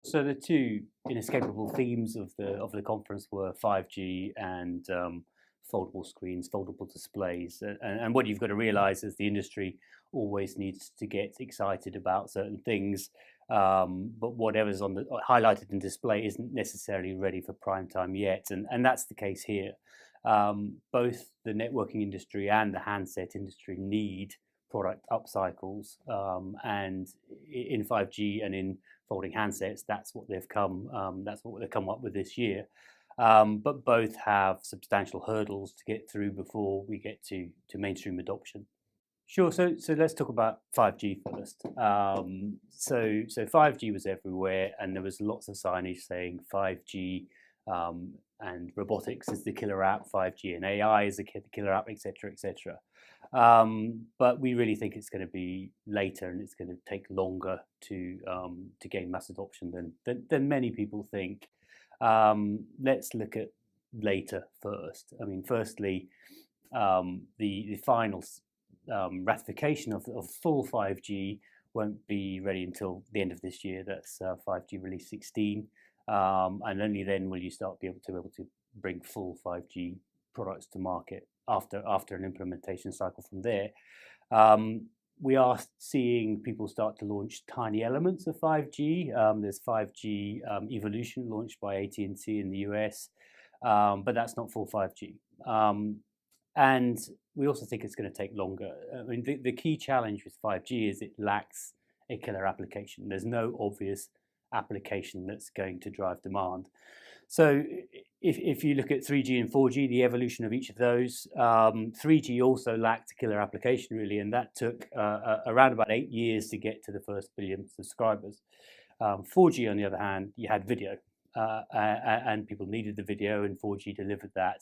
So the two inescapable themes of the conference were 5G and foldable screens, foldable displays. And what you've got to realize is the industry always needs to get excited about certain things, but whatever's on the highlighted in display isn't necessarily ready for prime time yet, and that's the case here. Both the networking industry and the handset industry need product upcycles, and in 5G and in folding handsets, that's what they've come up with this year. But both have substantial hurdles to get through before we get to mainstream adoption. Sure. So let's talk about 5G first. So 5G was everywhere, and there was lots of signage saying 5G and robotics is the killer app, 5G and AI is the killer app, etc., etc. But we really think it's going to be later, and it's going to take longer to gain mass adoption than many people think. Let's look at later first. I mean, firstly, the final ratification of full 5G won't be ready until the end of this year. That's 5G release 16, and only then will you start be able to bring full 5G products to market after an implementation cycle from there. We are seeing people start to launch tiny elements of 5G. There's 5G Evolution launched by AT&T in the US, but that's not full 5G. And we also think it's going to take longer. I mean, the key challenge with 5G is it lacks a killer application. There's no obvious application that's going to drive demand. So if you look at 3G and 4G, the evolution of each of those, 3G also lacked a killer application really, and that took around about 8 years to get to the first billion subscribers. 4G, on the other hand, you had video, and people needed the video, and 4G delivered that,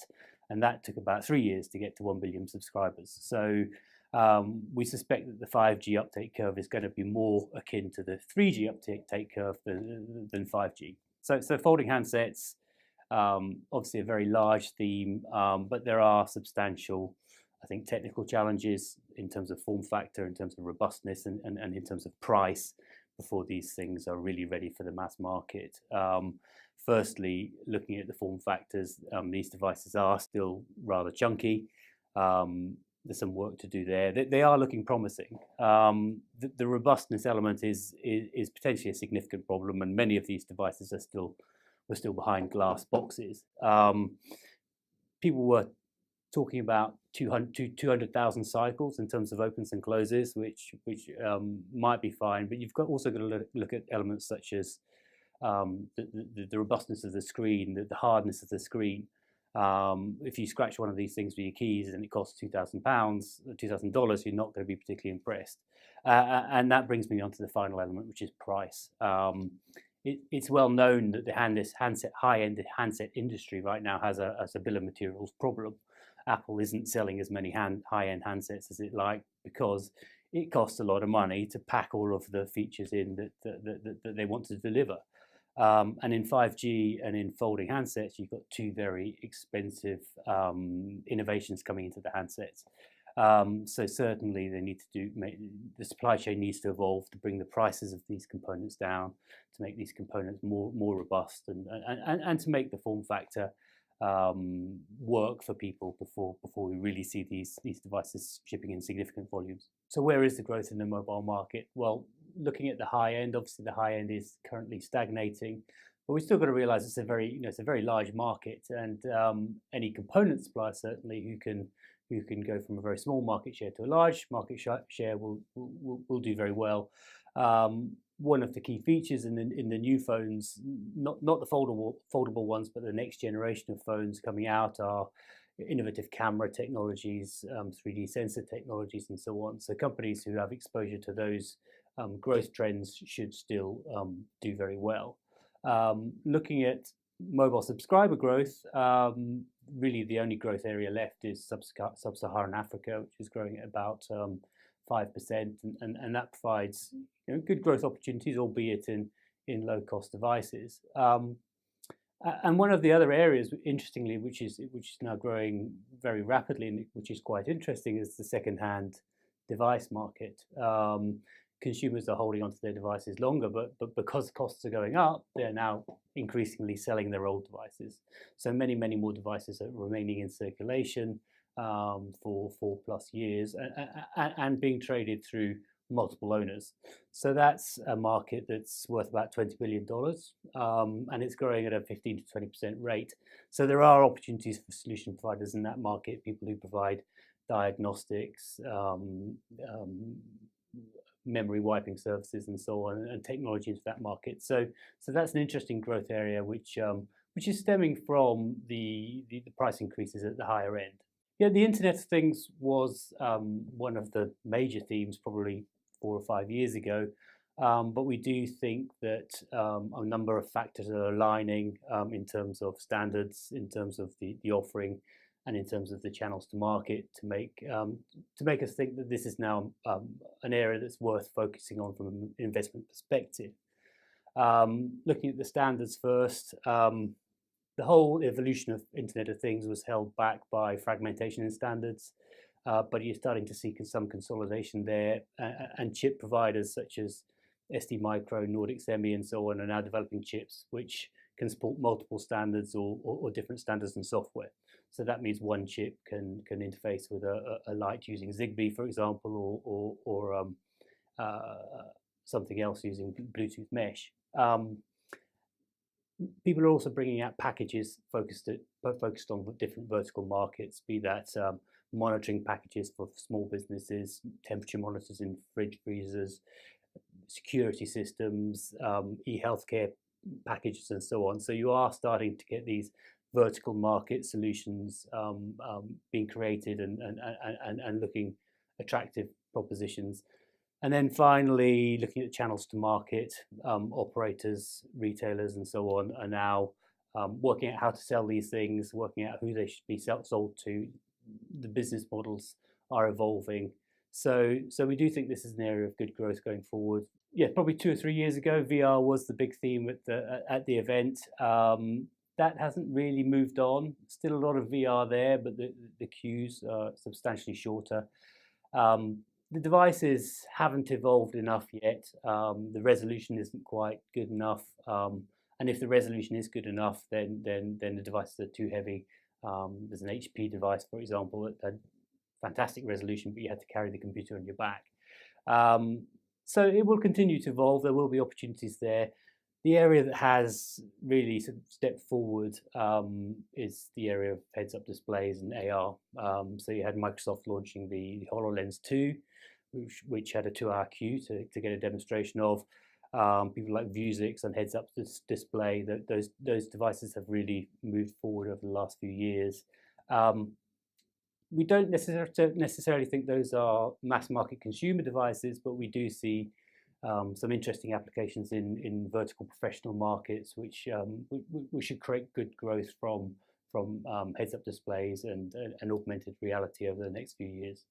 and that took about 3 years to get to 1 billion subscribers. So we suspect that the 5G uptake curve is going to be more akin to the 3G uptake curve than 5G. So folding handsets, obviously a very large theme, but there are substantial, I think, technical challenges in terms of form factor, in terms of robustness, and in terms of price before these things are really ready for the mass market. Firstly, looking at the form factors, these devices are still rather chunky. There's some work to do there. They are looking promising. The robustness element is potentially a significant problem, and many of these devices were still behind glass boxes. People were talking about 200,000 cycles in terms of opens and closes, which might be fine, but you've also got to look at elements such as the robustness of the screen, the hardness of the screen. If you scratch one of these things with your keys and it costs £2,000, $2,000, you're not going to be particularly impressed. And that brings me on to the final element, which is price. It's well known that the high-end handset industry right now has a bill of materials problem. Apple isn't selling as many high-end handsets as it like because it costs a lot of money to pack all of the features in that they want to deliver. And in 5G and in folding handsets, you've got two very expensive innovations coming into the handsets. So certainly they need to the supply chain needs to evolve to bring the prices of these components down, to make these components more robust, and to make the form factor work for people before we really see these devices shipping in significant volumes. So where is the growth in the mobile market? Well, looking at the high end, obviously the high end is currently stagnating, but we've still got to realize it's a very large market, and any component supplier certainly who can go from a very small market share to a large market share will do very well. One of the key features in the new phones, not the foldable ones, but the next generation of phones coming out, are innovative camera technologies, 3D sensor technologies, and so on. So companies who have exposure to those growth trends should still do very well. Looking at mobile subscriber growth, really the only growth area left is sub-Saharan Africa, which is growing at about 5%, and that provides good growth opportunities, albeit in low-cost devices. And one of the other areas, interestingly, which is now growing very rapidly, and which is quite interesting, is the second-hand device market. consumers are holding onto their devices longer, but because costs are going up, they're now increasingly selling their old devices. So many more devices are remaining in circulation for 4+ years and being traded through multiple owners. So that's a market that's worth about $20 billion, and it's growing at a 15 to 20% rate. So there are opportunities for solution providers in that market, people who provide diagnostics, memory wiping services, and so on, and technology into that market. So that's an interesting growth area, which is stemming from the price increases at the higher end. Yeah, the Internet of Things was one of the major themes probably 4 or 5 years ago, but we do think that a number of factors are aligning in terms of standards, in terms of the offering, and in terms of the channels to market to make us think that this is now an area that's worth focusing on from an investment perspective. Looking at the standards first, the whole evolution of Internet of Things was held back by fragmentation in standards, but you're starting to see some consolidation there, and chip providers such as STMicro, Nordic Semi, and so on are now developing chips which can support multiple standards or different standards and software. So that means one chip can interface with a light using Zigbee, for example, or something else using Bluetooth mesh. People are also bringing out packages focused on different vertical markets, be that monitoring packages for small businesses, temperature monitors in fridge freezers, security systems, e-healthcare packages, and so on. So you are starting to get these vertical market solutions being created and looking attractive propositions. And then finally, looking at channels to market, operators, retailers, and so on are now working out how to sell these things, working out who they should be sold to. The business models are evolving. So we do think this is an area of good growth going forward. Yeah, probably 2 or 3 years ago, VR was the big theme at the event. That hasn't really moved on. Still a lot of VR there, but the queues are substantially shorter. The devices haven't evolved enough yet. The resolution isn't quite good enough. And if the resolution is good enough, then the devices are too heavy. There's an HP device, for example, that had fantastic resolution, but you had to carry the computer on your back. So it will continue to evolve. There will be opportunities there. The area that has really sort of stepped forward is the area of heads-up displays and AR. So you had Microsoft launching the HoloLens 2, which had a 2-hour queue to get a demonstration of. People like Vuzix and heads-up display, those devices have really moved forward over the last few years. We don't necessarily think those are mass market consumer devices, but we do see some interesting applications in vertical professional markets, which should create good growth from heads-up displays and augmented reality over the next few years.